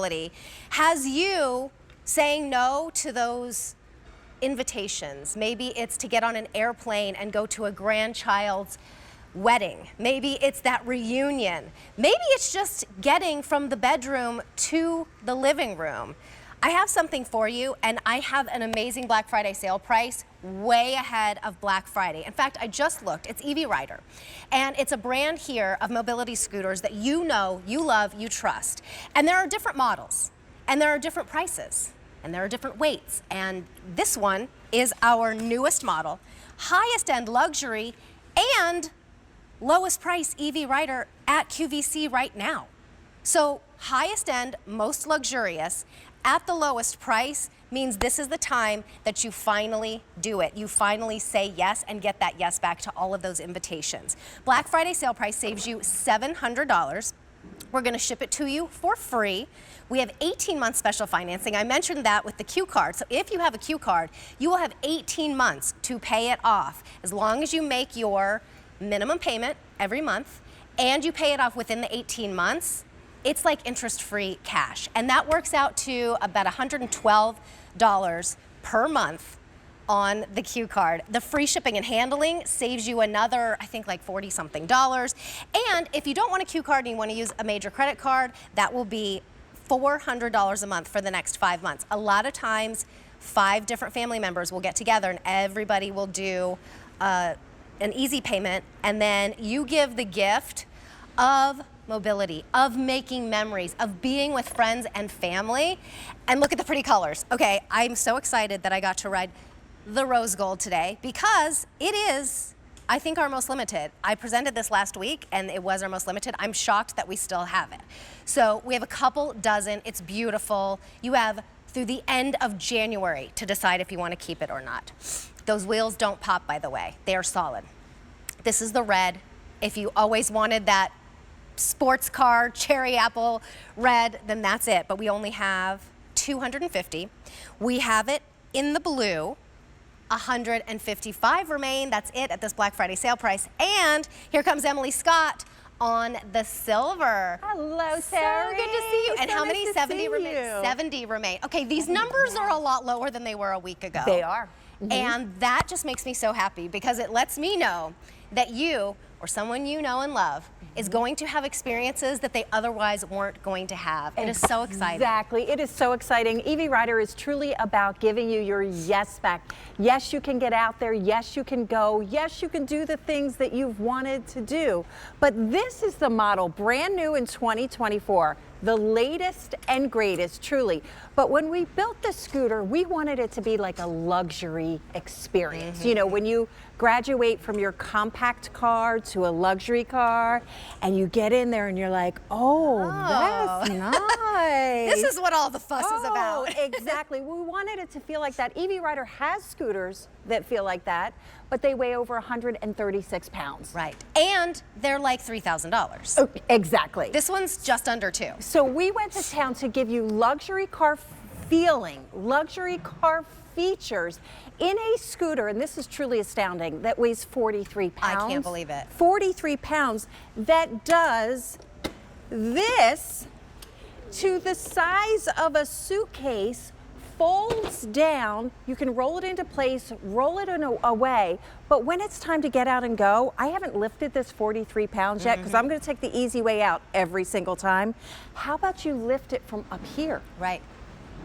mobility has you saying no to those invitations. Maybe it's to get on an airplane and go to a grandchild's wedding. Maybe it's that reunion. Maybe it's just getting from the bedroom to the living room. I have something for you, and I have an amazing Black Friday sale price way ahead of Black Friday. In fact, I just looked. It's EV Rider, and it's a brand here of mobility scooters that you know, you love, you trust. And there are different models, and there are different prices, and there are different weights. And this one is our newest model, highest end luxury, and lowest price EV Rider at QVC right now. So highest end, most luxurious, at the lowest price means this is the time that you finally do it. You finally say yes and get that yes back to all of those invitations. Black Friday sale price saves you $700. We're gonna ship it to you for free. We have 18-month special financing. I mentioned that with the Q card. So if you have a Q card, you will have 18 months to pay it off as long as you make your minimum payment every month and you pay it off within the 18 months. It's like interest-free cash. And that works out to about $112 per month on the Q card. The free shipping and handling saves you another, I think, like $40-something. And if you don't want a Q card and you want to use a major credit card, that will be $400 a month for the next 5 months. A lot of times, 5 different family members will get together and everybody will do an easy payment, and then you give the gift of mobility, of making memories, of being with friends and family. And look at the pretty colors. Okay, I'm so excited that I got to ride the rose gold today because it is, I think, our most limited. I presented this last week and it was our most limited. I'm shocked that we still have it. So we have a couple dozen. It's beautiful. You have through the end of January to decide if you want to keep it or not. Those wheels don't pop, by the way. They are solid. This is the red. If you always wanted that sports car cherry apple red, then that's it. But we only have 250. We have it in the blue. 155 remain. That's it at this Black Friday sale price. And here comes Emily Scott on the silver. Hello, Terry. So good to see you. And so how nice many? to 70 see remain. you. 70 remain. Okay, these numbers are a lot lower than they were a week ago. They are. And that just makes me so happy because it lets me know that you or someone you know and love is going to have experiences that they otherwise weren't going to have. It is so exciting. Exactly. It is so exciting. EV Rider is truly about giving you your yes back. Yes, you can get out there. Yes, you can go. Yes, you can do the things that you've wanted to do. But this is the model, brand new in 2024. The latest and greatest, truly. But when we built the scooter, we wanted it to be like a luxury experience. You know, when you graduate from your compact car to a luxury car, and you get in there and you're like, oh. That's nice. This is what all the fuss is about. Exactly. We wanted it to feel like that. EV Rider has scooters that feel like that, but they weigh over 136 pounds. Right. And they're like $3,000. Oh, exactly. This one's just under 2. So we went to town to give you luxury car feeling, luxury car features in a scooter, and this is truly astounding, that weighs 43 pounds. I can't believe it. 43 pounds that does this to the size of a suitcase, folds down, you can roll it into place, roll it away, but when it's time to get out and go, I haven't lifted this 43 pounds yet because I'm going to take the easy way out every single time. How about you lift it from up here? Right.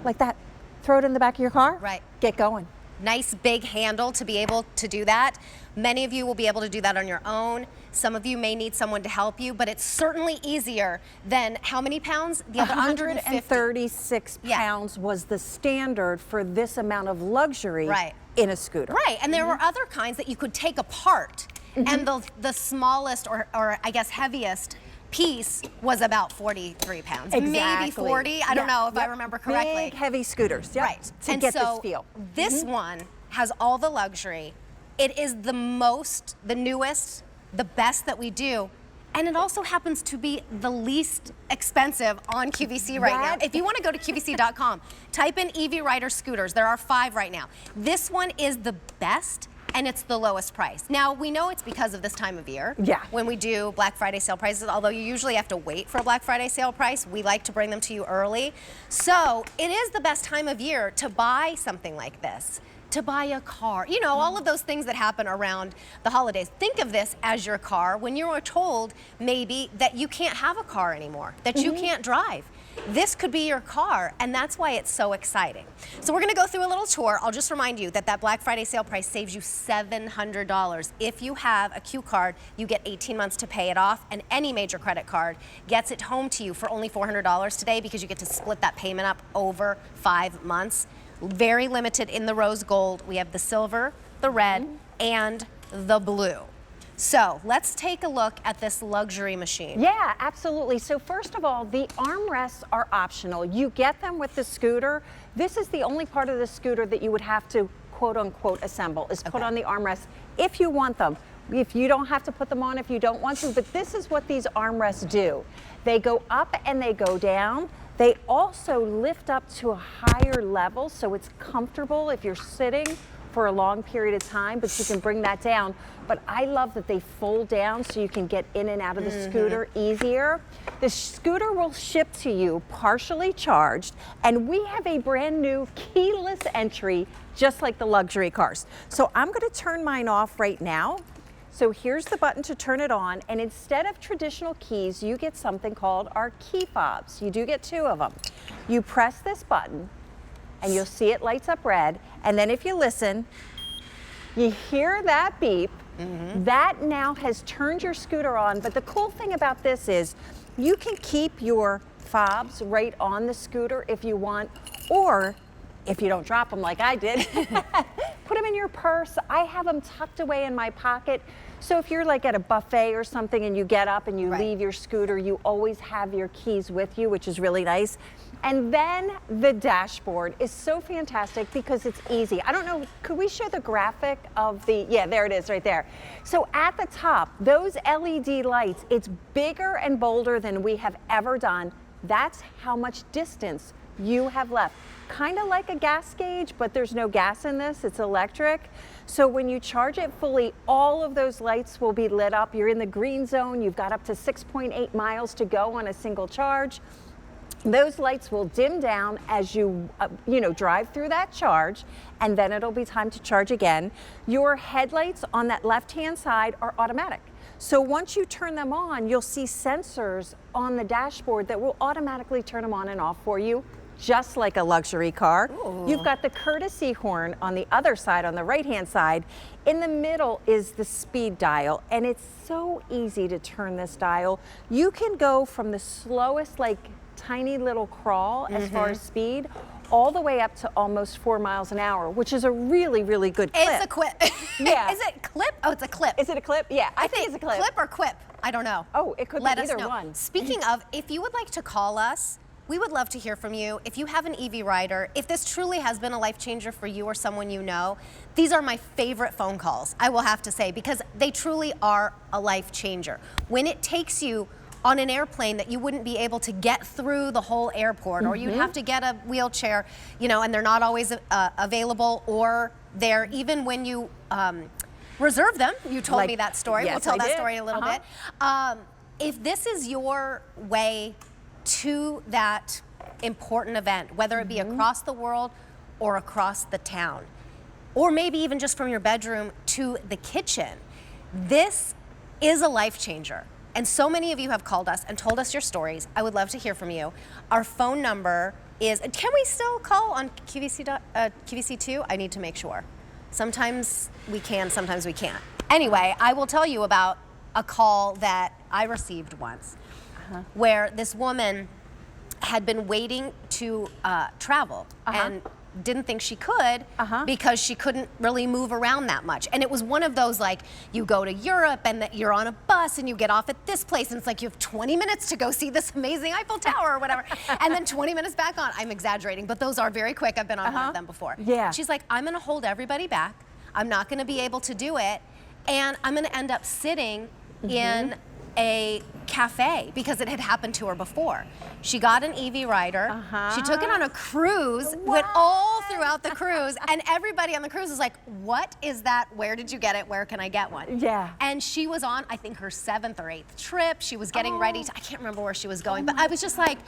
Like that. Throw it in the back of your car. Right. Get going. Nice big handle to be able to do that. Many of you will be able to do that on your own. Some of you may need someone to help you, but it's certainly easier than how many pounds? The other 136 pounds was the standard for this amount of luxury in a scooter. Right, and there were other kinds that you could take apart, and the smallest or I guess heaviest piece was about 43 pounds. Maybe 40, I don't know if I remember correctly. Big, heavy scooters, right. To get this feel. This one has all the luxury. It is the most, the newest, the best that we do. And it also happens to be the least expensive on QVC right now. If you want to go to QVC.com, type in EV Rider scooters. There are 5 right now. This one is the best and it's the lowest price. Now, we know it's because of this time of year. Yeah. When we do Black Friday sale prices, although you usually have to wait for a Black Friday sale price, we like to bring them to you early. So it is the best time of year to buy something like this, to buy a car. You know, all of those things that happen around the holidays. Think of this as your car when you are told maybe that you can't have a car anymore, that you can't drive. This could be your car, and that's why it's so exciting. So we're gonna go through a little tour. I'll just remind you that that Black Friday sale price saves you $700. If you have a Q card, you get 18 months to pay it off, and any major credit card gets it home to you for only $400 today because you get to split that payment up over 5 months. Very limited in the rose gold. We have the silver, the red, and the blue. So let's take a look at this luxury machine. Yeah, absolutely. So first of all, the armrests are optional. You get them with the scooter. This is the only part of the scooter that you would have to quote unquote assemble, is put on the armrests if you want them. If you don't have to put them on if you don't want to, but this is what these armrests do. They go up and they go down. They also lift up to a higher level, so it's comfortable if you're sitting for a long period of time, but you can bring that down. But I love that they fold down so you can get in and out of the scooter easier. The scooter will ship to you partially charged, and we have a brand new keyless entry, just like the luxury cars. So I'm gonna turn mine off right now. So here's the button to turn it on, and instead of traditional keys, you get something called our key fobs. You do get 2 of them. You press this button, and you'll see it lights up red, and then if you listen, you hear that beep. That now has turned your scooter on, but the cool thing about this is you can keep your fobs right on the scooter if you want, or if you don't drop them like I did, put them in your purse. I have them tucked away in my pocket. So if you're like at a buffet or something and you get up and you leave your scooter, you always have your keys with you, which is really nice. And then the dashboard is so fantastic because it's easy. I don't know, could we show the graphic of the, yeah, there it is right there. So at the top, those LED lights, it's bigger and bolder than we have ever done. That's how much distance you have left. Kind of like a gas gauge, but there's no gas in this, it's electric. So when you charge it fully, all of those lights will be lit up. You're in the green zone, you've got up to 6.8 miles to go on a single charge. Those lights will dim down as you, drive through that charge, and then it'll be time to charge again. Your headlights on that left-hand side are automatic. So once you turn them on, you'll see sensors on the dashboard that will automatically turn them on and off for you, just like a luxury car. Ooh. You've got the courtesy horn on the other side, on the right-hand side. In the middle is the speed dial, and it's so easy to turn this dial. You can go from the slowest, like, tiny little crawl as far as speed, all the way up to almost 4 miles an hour, which is a really, really good clip. It's a quip. Yeah. Is it clip? Oh, it's a clip. Is it a clip? Yeah, I think it's a clip. Clip or quip? I don't know. Oh, it could be either one. Speaking of, if you would like to call us, we would love to hear from you. If you have an EV rider, if this truly has been a life changer for you or someone you know, these are my favorite phone calls, I will have to say, because they truly are a life changer. When it takes you on an airplane that you wouldn't be able to get through the whole airport, or you'd have to get a wheelchair, and they're not always available, or they're, even when you reserve them, you told me that story, yes, we'll tell I that did. story in a little bit. If this is your way to that important event, whether it be across the world or across the town, or maybe even just from your bedroom to the kitchen, this is a life changer. And so many of you have called us and told us your stories. I would love to hear from you. Our phone number is, can we still call on QVC2? I need to make sure. Sometimes we can, sometimes we can't. Anyway, I will tell you about a call that I received once where this woman had been waiting to travel and didn't think she could because she couldn't really move around that much. And it was one of those, like, you go to Europe and that you're on a bus and you get off at this place and it's like you have 20 minutes to go see this amazing Eiffel Tower or whatever, and then 20 minutes back on. I'm exaggerating, but those are very quick. I've been on one of them before. Yeah. She's like, I'm gonna hold everybody back. I'm not gonna be able to do it, and I'm gonna end up sitting in a cafe because it had happened to her before. She got an EV rider. She took it on a cruise, went all throughout the cruise, and everybody on the cruise was like, what is that? Where did you get it? Where can I get one? Yeah. And she was on, I think, her 7th or 8th trip. She was getting ready to, I can't remember where she was going, but I was just like,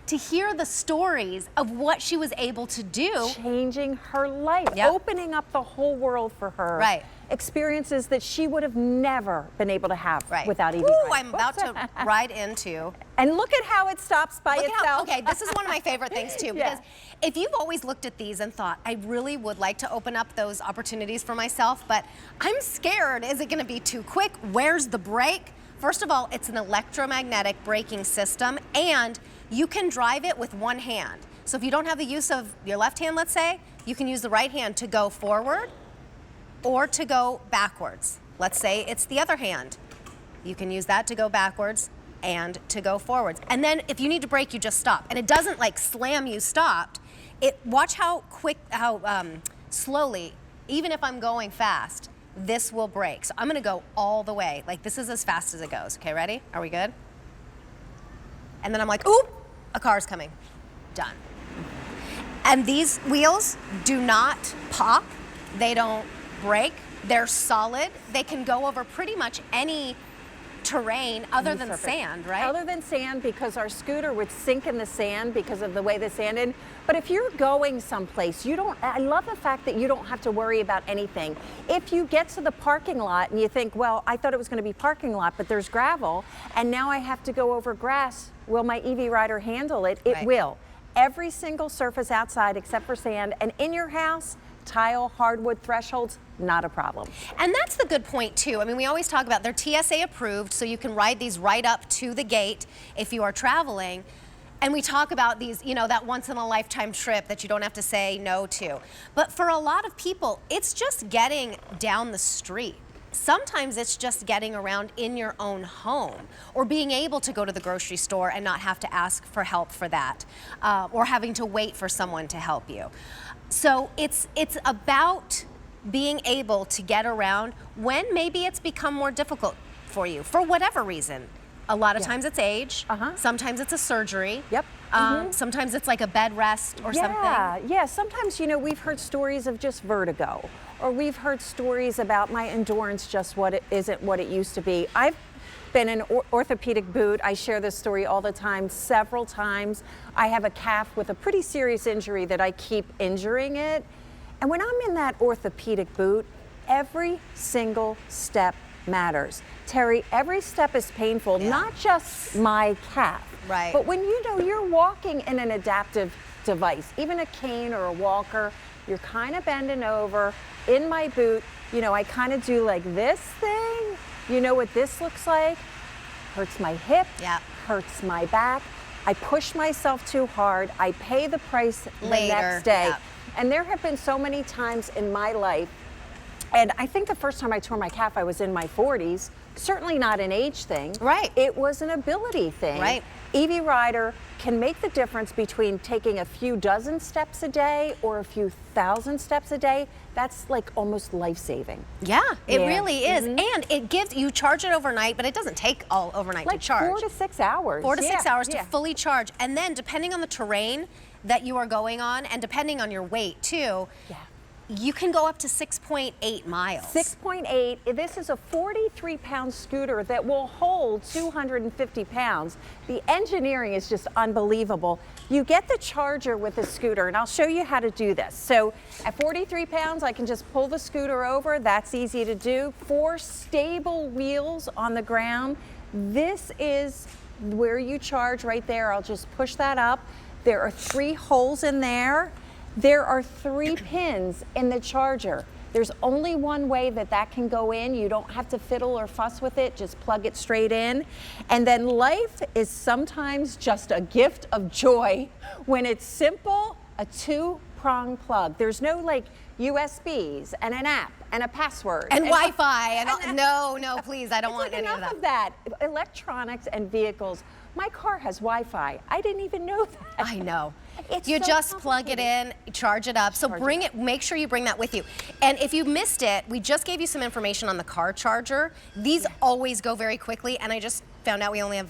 to hear the stories of what she was able to do. Changing her life, opening up the whole world for her. Right. Experiences that she would have never been able to have without EV. Ooh, I'm about to ride into. And look at how it stops by itself. Okay, this is one of my favorite things too, because if you've always looked at these and thought, I really would like to open up those opportunities for myself, but I'm scared, is it gonna be too quick? Where's the brake? First of all, it's an electromagnetic braking system, and you can drive it with one hand. So if you don't have the use of your left hand, let's say, you can use the right hand to go forward or to go backwards. Let's say it's the other hand. You can use that to go backwards and to go forwards. And then if you need to brake, you just stop. And it doesn't like slam you stopped. Watch how quick, how slowly, even if I'm going fast, this will brake. So I'm gonna go all the way. Like this is as fast as it goes. Okay, ready? Are we good? And then I'm like, oop, a car's coming. Done. And these wheels do not pop. They don't break. They're solid. They can go over pretty much any terrain other than sand, right? Other than sand, because our scooter would sink in the sand because of the way the sand is. But if you're going someplace, I love the fact that you don't have to worry about anything. If you get to the parking lot and you think, well, I thought it was going to be parking lot, but there's gravel, and now I have to go over grass, will my EV rider handle it? It will. Every single surface outside except for sand, and in your house, tile, hardwood, thresholds, not a problem. And that's the good point too. I mean, we always talk about they're TSA approved, so you can ride these right up to the gate if you are traveling. And we talk about these, you know, that once in a lifetime trip that you don't have to say no to. But for a lot of people, it's just getting down the street. Sometimes it's just getting around in your own home, or being able to go to the grocery store and not have to ask for help for that, or having to wait for someone to help you. So it's about being able to get around when maybe it's become more difficult for you, for whatever reason. A lot of times it's age, sometimes it's a surgery, sometimes it's like a bed rest or something. Yeah, sometimes, you know, we've heard stories of just vertigo, or we've heard stories about my endurance just isn't what it used to be. I've been in orthopedic boot. I share this story all the time, several times. I have a calf with a pretty serious injury that I keep injuring it. And when I'm in that orthopedic boot, every single step matters. Terry, every step is painful, not just my calf, but when you know you're walking in an adaptive device, even a cane or a walker, you're kind of bending over. In my boot, you know, I kind of do like this thing. You know what this looks like? Hurts my hip, hurts my back. I push myself too hard. I pay the price the next day. And there have been so many times in my life, and I think the first time I tore my calf, I was in my 40s. Certainly not an age thing. It was an ability thing. EV Rider can make the difference between taking a few dozen steps a day or a few thousand steps a day. That's like almost life-saving. Yeah, it really is. And it gives, you charge it overnight, but it doesn't take all overnight to charge. 4 to 6 hours. 4 to 6 hours to fully charge. And then depending on the terrain that you are going on, and depending on your weight too, you can go up to 6.8 miles. 6.8. This is a 43-pound scooter that will hold 250 pounds. The engineering is just unbelievable. You get the charger with the scooter, and I'll show you how to do this. So at 43 pounds, I can just pull the scooter over. That's easy to do. 4 stable wheels on the ground. This is where you charge right there. I'll just push that up. There are 3 holes in there. There are 3 pins in the charger. There's only one way that can go in. You don't have to fiddle or fuss with it, just plug it straight in. And then life is sometimes just a gift of joy when it's simple, a 2-prong plug. There's no like USBs and an app and a password. And Wi-Fi, and no, please, I don't want any enough of that. of that. Electronics and vehicles. My car has Wi-Fi. I didn't even know that. I know. It's You so just plug it in, charge it up. So bring it, make sure you bring that with you. And if you missed it, we just gave you some information on the car charger. These always go very quickly, and I just found out we only have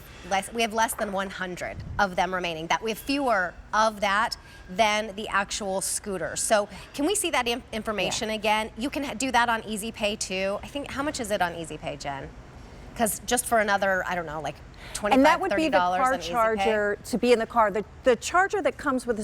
less than 100 of them remaining. That we have fewer of that than the actual scooters. So can we see that information again? You can do that on Easy Pay too. I think, how much is it on Easy Pay, Jen? Because just for another, I don't know, like $25, $30 and that would be the car on Easy Pay. charger to be in the car. The charger that comes with the